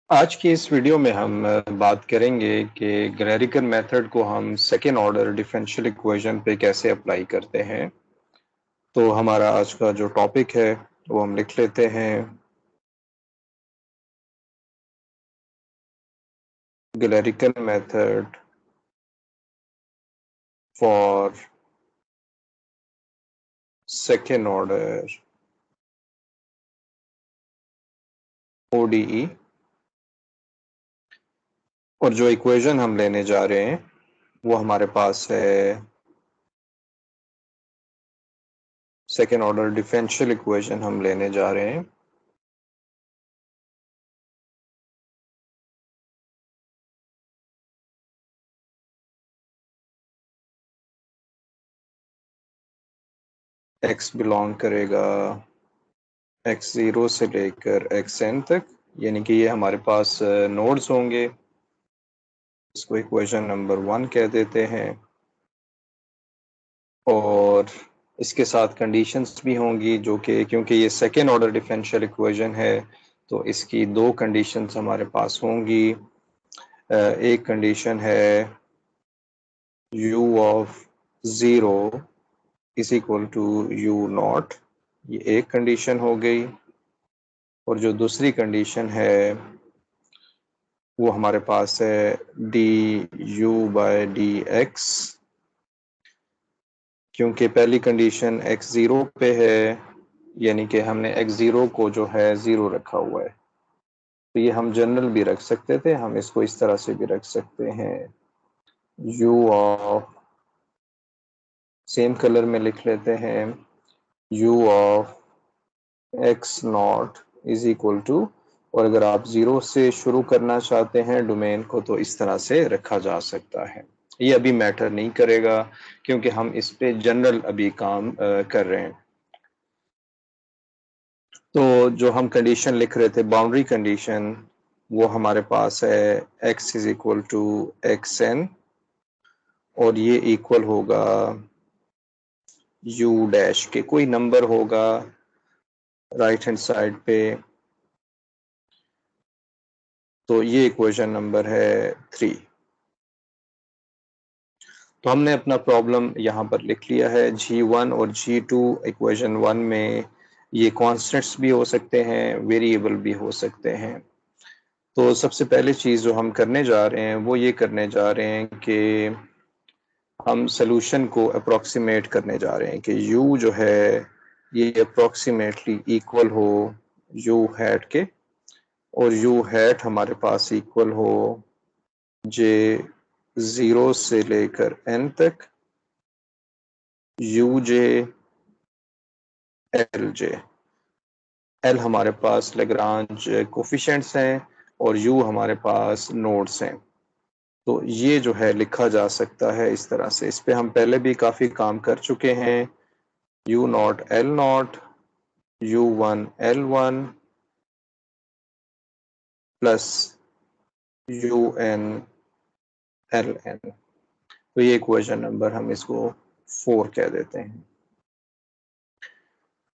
आज की इस वीडियो में हम बात करेंगे कि ग्रेरिकल मेथड को हम सेकेंड ऑर्डर डिफरेंशियल इक्वेशन पे कैसे अप्लाई करते हैं। तो हमारा आज का जो टॉपिक है वो हम लिख लेते हैं। ग्रेरिकल method for second order ODE, और जो इक्वेशन हम लेने जा रहे हैं वो हमारे पास है सेकेंड ऑर्डर डिफरेंशियल इक्वेशन हम लेने जा रहे हैं। x बिलोंग करेगा x0 से लेकर xn तक, यानी कि ये हमारे पास नोड्स होंगे। इसको इक्वेशन नंबर 1 कह देते हैं, और इसके साथ कंडीशंस भी होंगी जो कि क्योंकि ये सेकेंड ऑर्डर डिफरेंशियल इक्वेशन है तो इसकी दो कंडीशंस हमारे पास होंगी। एक कंडीशन है u of 0 is equal to u naught, ये एक कंडीशन हो गई। और जो दूसरी कंडीशन है वो हमारे पास है d u by d x, क्योंकि पहली कंडीशन x0 पे है, यानी कि हमने x0 को जो है 0 रखा हुआ है। तो ये हम जनरल भी रख सकते थे, हम इसको इस तरह से भी रख सकते हैं u ऑफ, सेम कलर में लिख लेते हैं, u of x naught is equal to, और अगर आप 0 से शुरू करना चाहते हैं डोमेन को तो इस तरह से रखा जा सकता है। ये अभी मैटर नहीं करेगा क्योंकि हम इस पे जनरल अभी काम कर रहे हैं। तो जो हम कंडीशन लिख रहे थे बाउंड्री कंडीशन, वो हमारे पास है x is equal to x n, और ये इक्वल होगा u डैश के, कोई नंबर होगा राइट हैंड साइड पे। तो ये इक्वेशन नंबर है 3। तो हमने अपना प्रॉब्लम यहाँ पर लिख लिया है। G1 और G2 इक्वेशन 1 में ये कॉन्स्टेंट्स भी हो सकते हैं, वेरिएबल भी हो सकते हैं। तो सबसे पहले चीज़ जो हम करने जा रहे हैं वो ये करने जा रहे हैं कि हम सोल्यूशन को अप्रोक्सीमेट करने जा रहे हैं कि u जो है ये अप्रोक्सीमेटली इक्वल हो u हैट के, और u हैट हमारे पास इक्वल हो j 0 से लेकर n तक uj lj। l हमारे पास लैग्रांज कोफिशिएंट्स हैं और u हमारे पास नोड्स हैं। तो ये जो है लिखा जा सकता है इस तरह से। इस पे हम पहले भी काफ़ी काम कर चुके हैं। u not l not u1 l1 plus un ln। तो ये इक्वेशन नंबर हम इसको 4 कह देते हैं।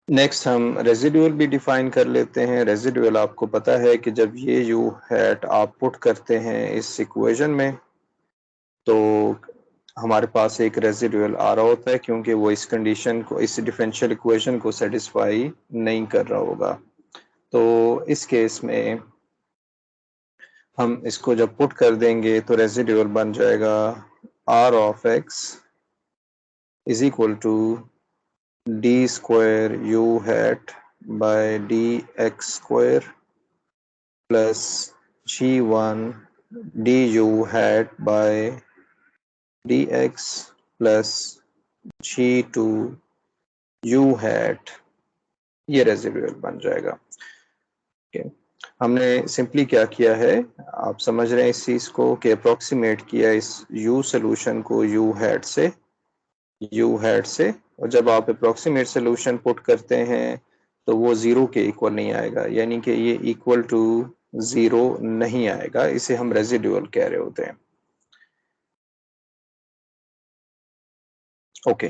नेक्स्ट हम रेजिडुअल भी डिफाइन कर लेते हैं। रेजिडुअल आपको पता है कि जब ये u हैट आप पुट करते हैं इस इक्वेशन में तो हमारे पास एक रेजिडुअल आ रहा होता है, क्योंकि वो इस कंडीशन को, इस डिफरेंशियल इक्वेशन को सेटिस्फाई नहीं कर रहा होगा। तो इस केस में हम इसको जब पुट कर देंगे तो रेजिडुअल बन जाएगा r of x is equal to d square u hat by d x square plus g1 d u hat by d x plus g2 u hat, ये रेजिडुअल बन जाएगा। okay. हमने सिंपली क्या किया है, आप समझ रहे हैं इस चीज को, कि अप्रोक्सीमेट किया इस u सोल्यूशन को u हैट से, और जब आप अप्रोक्सीमेट सोल्यूशन पुट करते हैं तो वो 0 के इक्वल नहीं आएगा, यानी कि ये इक्वल टू 0 नहीं आएगा, इसे हम रेजिडुअल कह रहे होते हैं। ओके,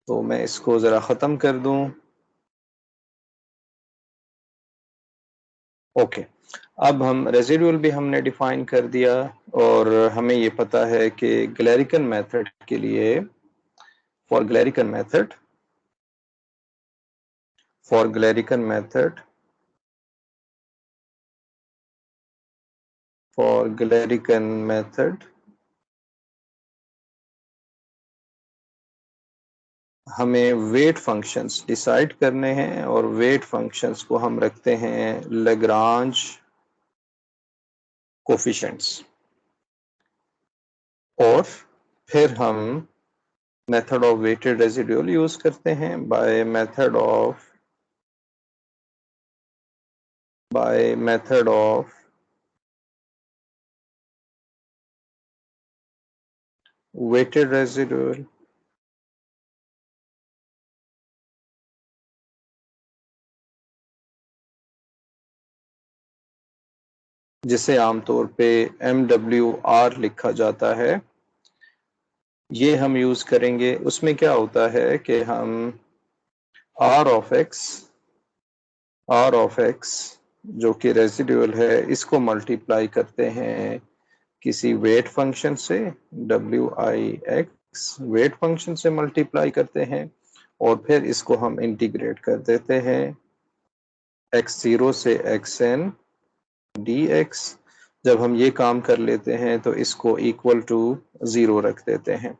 तो मैं इसको जरा खत्म कर दूं। ओके, अब हम रेजिडुअल भी हमने डिफाइन कर दिया और हमें ये पता है कि ग्लेरिकन मेथड के लिए for Galerkin method for Glaricon method for Glaricon method हमें वेट फंक्शंस डिसाइड करने हैं और वेट फंक्शंस को हम रखते हैं लैग्रांज कोफिशिएंट्स और फिर हम method of weighted residual use करते हैं by method of weighted residual जिसे आमतौर पे MWR लिखा जाता है, ये हम यूज करेंगे। उसमें क्या होता है कि हम R ऑफ x जो कि रेजिडुअल है इसको मल्टीप्लाई करते हैं किसी वेट फंक्शन से WIX वेट फंक्शन से मल्टीप्लाई करते हैं और फिर इसको हम इंटीग्रेट कर देते हैं x0 से xn dx। जब हम ये काम कर लेते हैं तो इसको इक्वल टू 0 रख देते हैं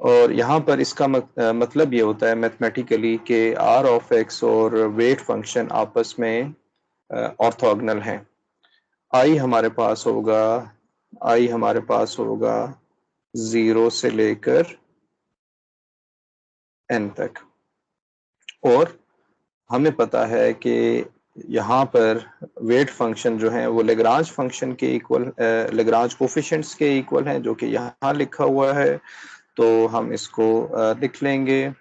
और यहाँ पर इसका मतलब ये होता है मैथमेटिकली कि R ऑफ x और वेट फंक्शन आपस में ऑर्थोगोनल हैं। I हमारे पास होगा 0 से लेकर n तक और हमें पता है कि यहाँ पर वेट फंक्शन जो है वो लेग्रांज फंक्शन के इक्वल लेग्रांज कोफिशिएंट्स के इक्वल हैं जो कि यहाँ लिखा हुआ है। तो हम इसको लिख लेंगे,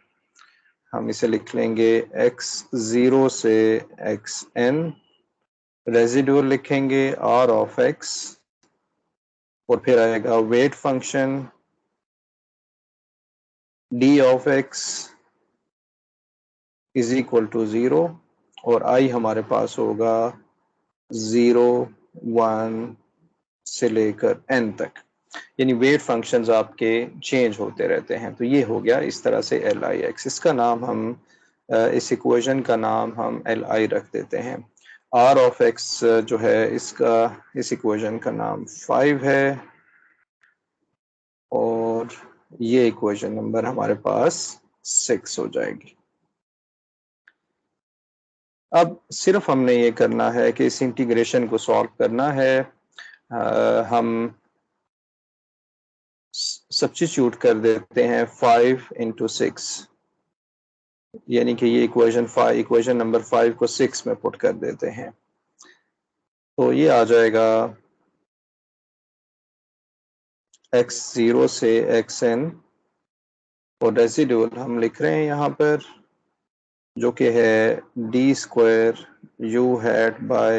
हम इसे लिख लेंगे x0 से xn, रेजिडुअल लिखेंगे R ऑफ x और फिर आएगा weight function d of x is equal to 0 और I हमारे पास होगा 0 1 से लेकर n तक, यानी वेट फंक्शंस आपके चेंज होते रहते हैं। तो ये हो गया इस तरह से LIX। इसका नाम हम इस इक्वेशन का नाम हम LI रख देते हैं। R ऑफ x जो है इसका इस इक्वेशन का नाम 5 है और ये इक्वेशन नंबर हमारे पास 6 हो जाएगी। अब सिर्फ हमने ये करना है कि इस इंटीग्रेशन को सॉल्व करना है। हम सब्स्टिट्यूट कर देते हैं 5 into 6, यानी कि ये इक्वेशन नंबर 5 को 6 में पुट कर देते हैं तो ये आ जाएगा x0 से xn और रेसिडुअल हम लिख रहे हैं यहाँ पर जो कि है d² u hat by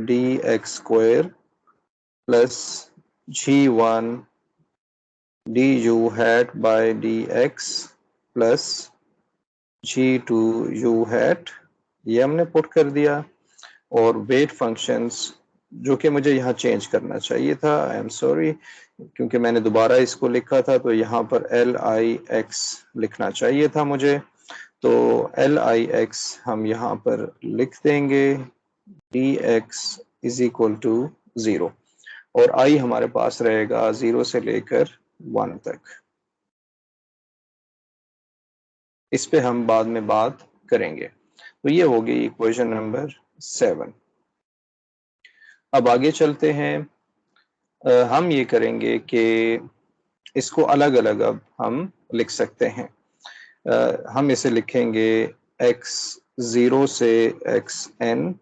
dx² plus g1 du hat by dx plus g2 u hat, ये हमने पुट कर दिया और वेट फंक्शंस जो कि मुझे यहाँ चेंज करना चाहिए था, आई एम सॉरी, क्योंकि मैंने दोबारा इसको लिखा था तो यहाँ पर LIX लिखना चाहिए था मुझे। तो LIX हम यहाँ पर लिख देंगे dx इज इक्वल टू 0 और I हमारे पास रहेगा 0 से लेकर 1 तक। इस पे हम बाद में बात करेंगे। तो ये हो गई इक्वेशन नंबर 7। अब आगे चलते हैं। हम ये करेंगे कि इसको अलग अलग अब हम लिख सकते हैं। हम इसे लिखेंगे x0 से xn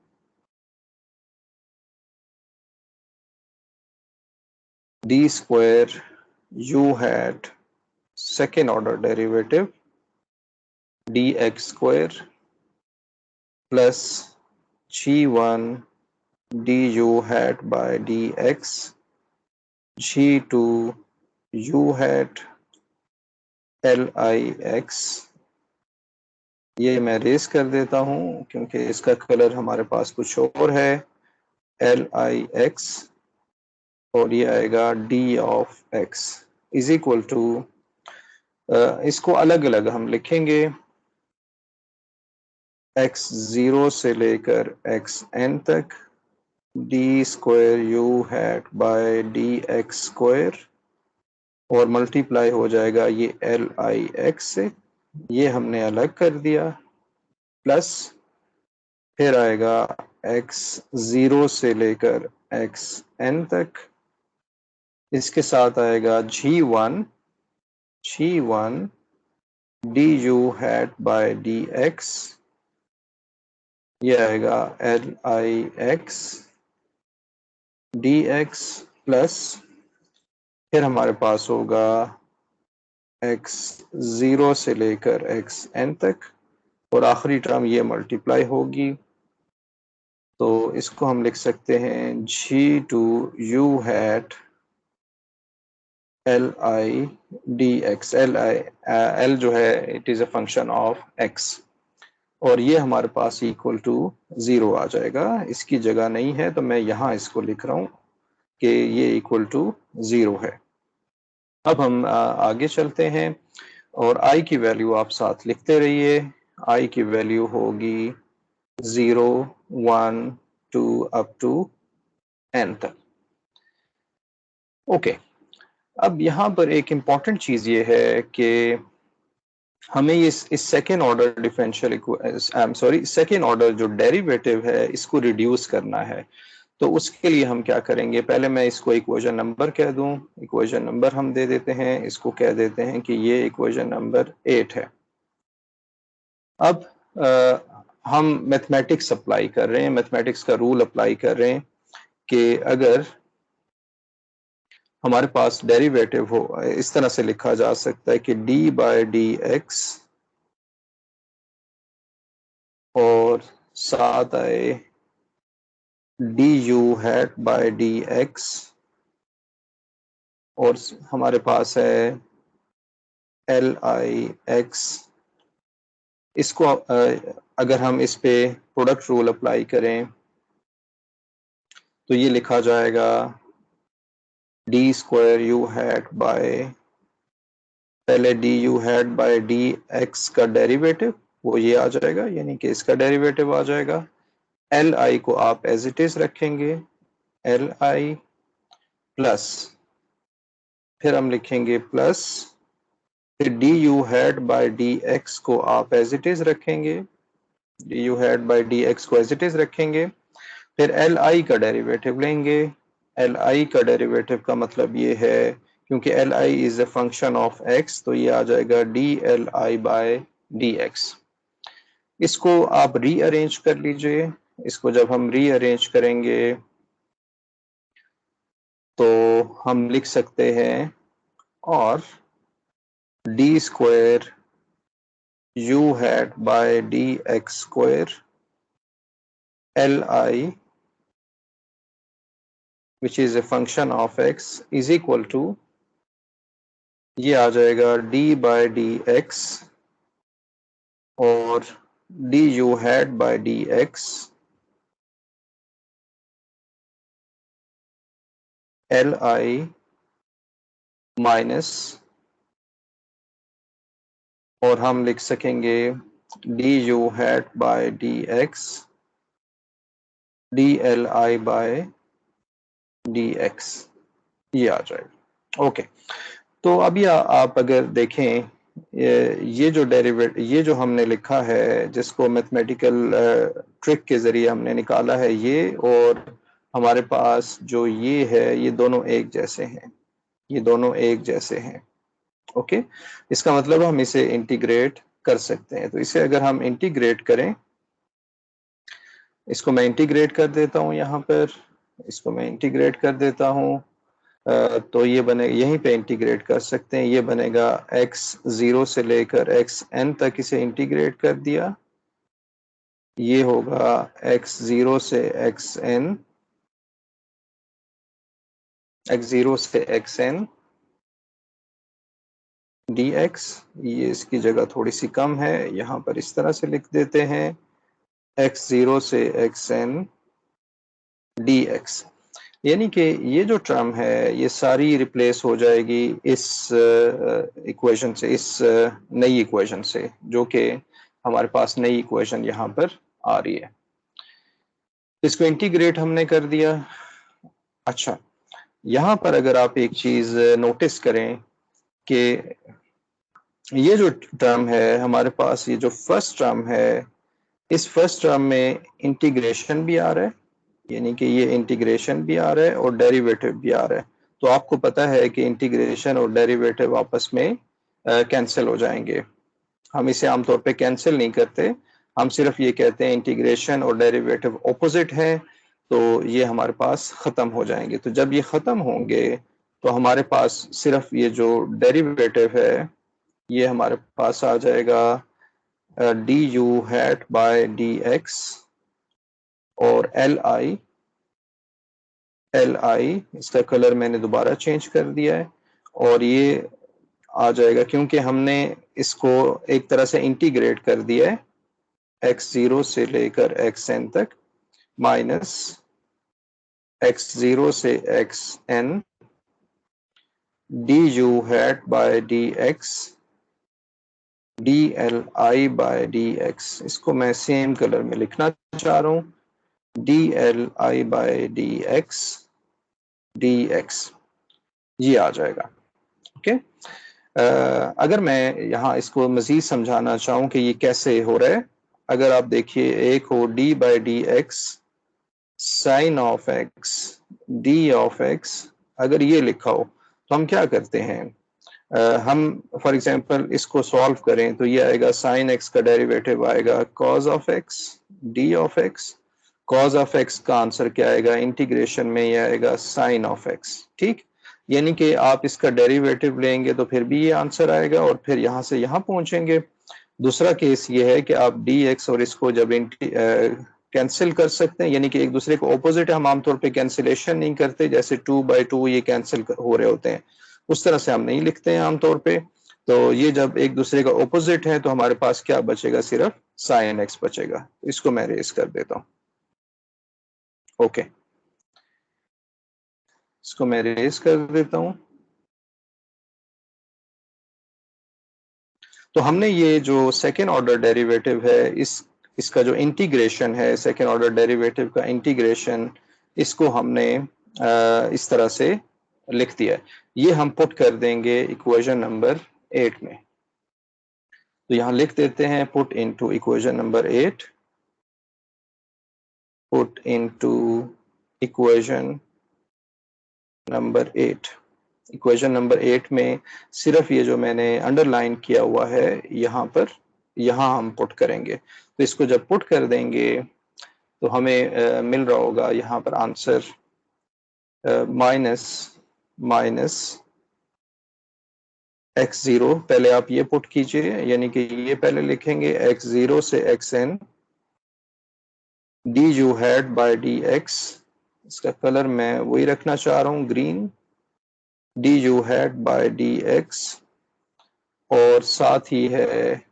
d² u hat second order derivative dx² plus g1 du hat by dx g2 u hat LIX, ये मैं रेस कर देता हूँ क्योंकि इसका कलर हमारे पास कुछ और है। एल आई एक्स और ये आएगा d of x is equal to, इसको अलग अलग हम लिखेंगे, एक्स जीरो से लेकर एक्स एन तक d square u hat by d x square और मल्टीप्लाई हो जाएगा ये एल आई एक्स से, ये हमने अलग कर दिया, प्लस फिर आएगा एक्स जीरो से लेकर एक्स एन तक, इसके साथ आएगा g1 d u hat by d x, ये आएगा l i x d x plus फिर हमारे पास होगा x जीरो से लेकर x n तक और आखिरी टर्म ये मल्टीप्लाई होगी, तो इसको हम लिख सकते हैं g2 u hat L I D x, L जो है it is a function of x और ये हमारे पास इक्वल टू 0 आ जाएगा, इसकी जगह नहीं है तो मैं यहाँ इसको लिख रहा हूँ कि ये इक्वल टू 0 है। अब हम आगे चलते हैं और i की वैल्यू आप साथ लिखते रहिए, i की वैल्यू होगी 0 1 2 अप टू n तक। ओके, अब यहाँ पर एक इम्पॉर्टेंट चीज़ ये है कि हमें इस second order differential second order जो डेरिवेटिव है इसको रिड्यूस करना है, तो उसके लिए हम क्या करेंगे, पहले मैं इसको इक्वेशन नंबर कह दूं, इक्वेशन नंबर हम दे देते हैं, इसको कह देते हैं कि ये इक्वेशन नंबर 8 है। अब हम मैथमेटिक्स अप्लाई कर रहे हैं, मैथमेटिक्स का रूल अप्लाई कर रहे हैं कि अगर हमारे पास डेरिवेटिव हो, इस तरह से लिखा जा सकता है कि d बाय डी एक्स और साथ आए d u hat by d x और हमारे पास है एल आई एक्स, इसको अगर हम इस पे प्रोडक्ट रूल अप्लाई करें तो ये लिखा जाएगा d square u hat by, पहले d u hat by d x का डेरिवेटिव वो ये आ जाएगा, यानी कि इसका डेरिवेटिव आ जाएगा, एल आई को आप एज इट इज रखेंगे, एल आई प्लस फिर हम लिखेंगे प्लस फिर d u hat by d x को आप एज इट इज रखेंगे, d u hat by d x को एज इट इज रखेंगे, फिर एल आई का डेरिवेटिव लेंगे, एल आई का डेरिवेटिव का मतलब ये है क्योंकि l i is a function of x तो ये आ जाएगा d l i by d x. इसको आप रीअरेंज कर लीजिए, इसको जब हम रीअरेंज करेंगे तो हम लिख सकते हैं और d square u hat by d x square l i which is a function of x is equal to, ये आ जाएगा d बाय डी एक्स और d u hat by d x l i minus और हम लिख सकेंगे d u hat by d x d l i by d x, ये आ जाएगा। ओके, तो अभी आप अगर देखें ये जो ये जो हमने लिखा है जिसको मैथमेटिकल ट्रिक के जरिए हमने निकाला है ये, और हमारे पास जो ये है ये दोनों एक जैसे हैं, ये दोनों एक जैसे हैं। ओके, इसका मतलब हम इसे इंटीग्रेट कर सकते हैं, तो इसे अगर हम इंटीग्रेट करें, इसको मैं इंटीग्रेट कर देता हूं, यहाँ पर इसको मैं इंटीग्रेट कर देता हूं, तो ये बनेगा, यहीं पे इंटीग्रेट कर सकते हैं, ये बनेगा x जीरो से लेकर x n तक इसे इंटीग्रेट कर दिया, ये होगा x जीरो से x n, x जीरो से x n dx, ये इसकी जगह थोड़ी सी कम है, यहाँ पर इस तरह से लिख देते हैं x जीरो से x n डी एक्स, यानी कि ये जो टर्म है ये सारी रिप्लेस हो जाएगी इस इक्वेशन से, इस नई इक्वेशन से, जो कि हमारे पास नई इक्वेशन यहाँ पर आ रही है। इसको इंटीग्रेट हमने कर दिया। अच्छा, यहाँ पर अगर आप एक चीज नोटिस करें कि ये जो टर्म है हमारे पास, ये जो फर्स्ट टर्म है, इस फर्स्ट टर्म में इंटीग्रेशन भी आ रहा है, यानी कि ये इंटीग्रेशन भी आ रहा है और डेरिवेटिव भी आ रहा है। तो आपको पता है कि इंटीग्रेशन और डेरिवेटिव आपस में कैंसिल हो जाएंगे। हम इसे आमतौर पे कैंसिल नहीं करते, हम सिर्फ ये कहते हैं इंटीग्रेशन और डेरिवेटिव ऑपोजिट है, तो ये हमारे पास ख़त्म हो जाएंगे। तो जब ये ख़त्म होंगे तो हमारे पास सिर्फ ये जो डेरिवेटिव है ये हमारे पास आ जाएगा d u hat by d x और एल आई, इसका कलर मैंने दोबारा चेंज कर दिया है, और ये आ जाएगा क्योंकि हमने इसको एक तरह से इंटीग्रेट कर दिया है x0 से लेकर xn तक, माइनस x0 से xn d u hat by d x d l i by d x. इसको मैं सेम कलर में लिखना चाह रहा हूँ, d l i by d x, ये आ जाएगा। ओके, अगर मैं यहाँ इसको मजीद समझाना चाहूँ कि ये कैसे हो रहा है, अगर आप देखिए, एक हो d by d x sine of x d of x, अगर ये लिखा हो तो हम क्या करते हैं, हम फॉर एग्जांपल इसको सॉल्व करें तो ये आएगा साइन एक्स का डेरिवेटिव आएगा cause of x d of x, cause of x का आंसर क्या आएगा, इंटीग्रेशन में ये आएगा साइन ऑफ एक्स। ठीक, यानी कि आप इसका डेरिवेटिव लेंगे तो फिर भी ये आंसर आएगा और फिर यहाँ से यहाँ पहुंचेंगे। दूसरा केस ये है कि आप डी एक्स और इसको जब कैंसिल कर सकते हैं, यानी कि एक दूसरे को ऑपोजिट है, हम आमतौर पे कैंसिलेशन नहीं करते, जैसे 2/2 ये कैंसिल हो रहे होते हैं, उस तरह से हम नहीं लिखते हैं आमतौर पे। तो ये जब एक दूसरे का ऑपोजिट है तो हमारे पास क्या बचेगा, सिर्फ साइन एक्स बचेगा। इसको मैं रेस कर देता हूँ। ओके, इसको मैं रेस कर देता हूँ। तो हमने ये जो सेकेंड ऑर्डर डेरिवेटिव है, इसका जो इंटीग्रेशन है, सेकेंड ऑर्डर डेरिवेटिव का इंटीग्रेशन, इसको हमने इस तरह से लिख दिया है। ये हम पुट कर देंगे इक्वेशन नंबर 8 में। तो यहाँ लिख देते हैं put into equation number 8, put into equation number 8। Equation number 8 में सिर्फ ये जो मैंने अंडरलाइन किया हुआ है यहाँ पर, यहाँ हम पुट करेंगे। तो इसको जब पुट कर देंगे तो हमें मिल रहा होगा यहाँ पर आंसर माइनस x0। पहले आप ये पुट कीजिए, यानी कि ये पहले लिखेंगे x0 से xn d u hat by d x, इसका कलर मैं वही रखना चाह रहा हूँ, green, d u hat by d x, और साथ ही है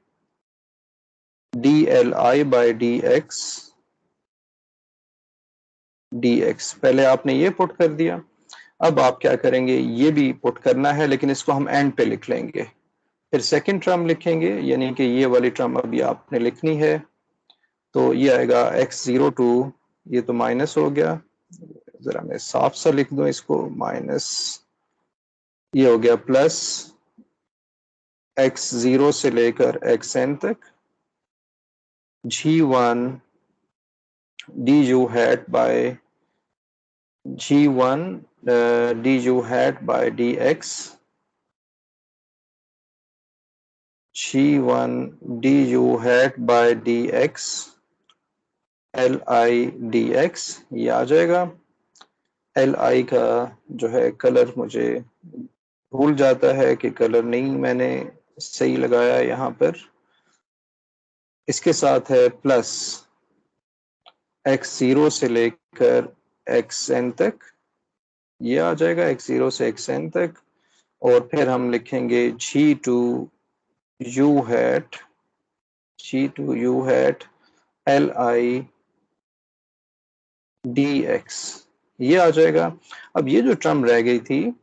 d l i by d x d x. पहले आपने ये पुट कर दिया, अब आप क्या करेंगे, ये भी पुट करना है लेकिन इसको हम एंड पे लिख लेंगे, फिर सेकंड टर्म लिखेंगे, यानी कि ये वाली टर्म अभी आपने लिखनी है। तो ये आएगा x02, ये तो माइनस हो गया, जरा मैं साफ सा लिख दूं इसको, माइनस, ये हो गया प्लस x0 से लेकर xn तक g1 du hat by g1 du hat by dx, g1 du hat by dx li dx, ये आ जाएगा। li का जो है कलर मुझे भूल जाता है कि कलर नहीं मैंने सही लगाया यहाँ पर, इसके साथ है प्लस x0 से लेकर xn तक, ये आ जाएगा x0 से xn तक, और फिर हम लिखेंगे g2 u hat li dx, ये आ जाएगा। अब ये जो टर्म रह गई थी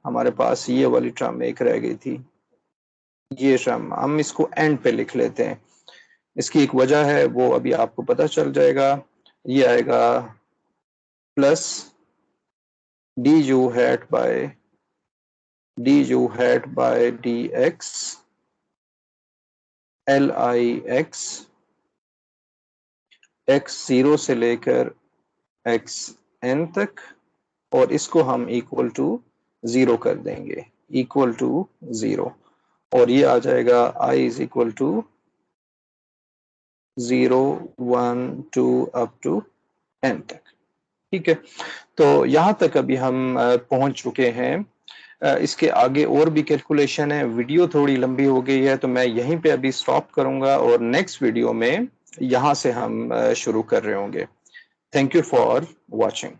हमारे पास, ये वाली टर्म एक रह गई थी, ये टर्म हम इसको एंड पे लिख लेते हैं। इसकी एक वजह है, वो अभी आपको पता चल जाएगा। ये आएगा plus d u hat by d x l i x zero से लेकर एक्स एन तक, और इसको हम इक्वल टू जीरो कर देंगे, इक्वल टू जीरो, और ये आ जाएगा i is equal to 0 1 2 up to n तक। ठीक है, तो यहाँ तक अभी हम पहुंच चुके हैं। इसके आगे और भी कैलकुलेशन है, वीडियो थोड़ी लंबी हो गई है तो मैं यहीं पे अभी स्टॉप करूंगा और नेक्स्ट वीडियो में यहाँ से हम शुरू कर रहे होंगे। Thank you for watching.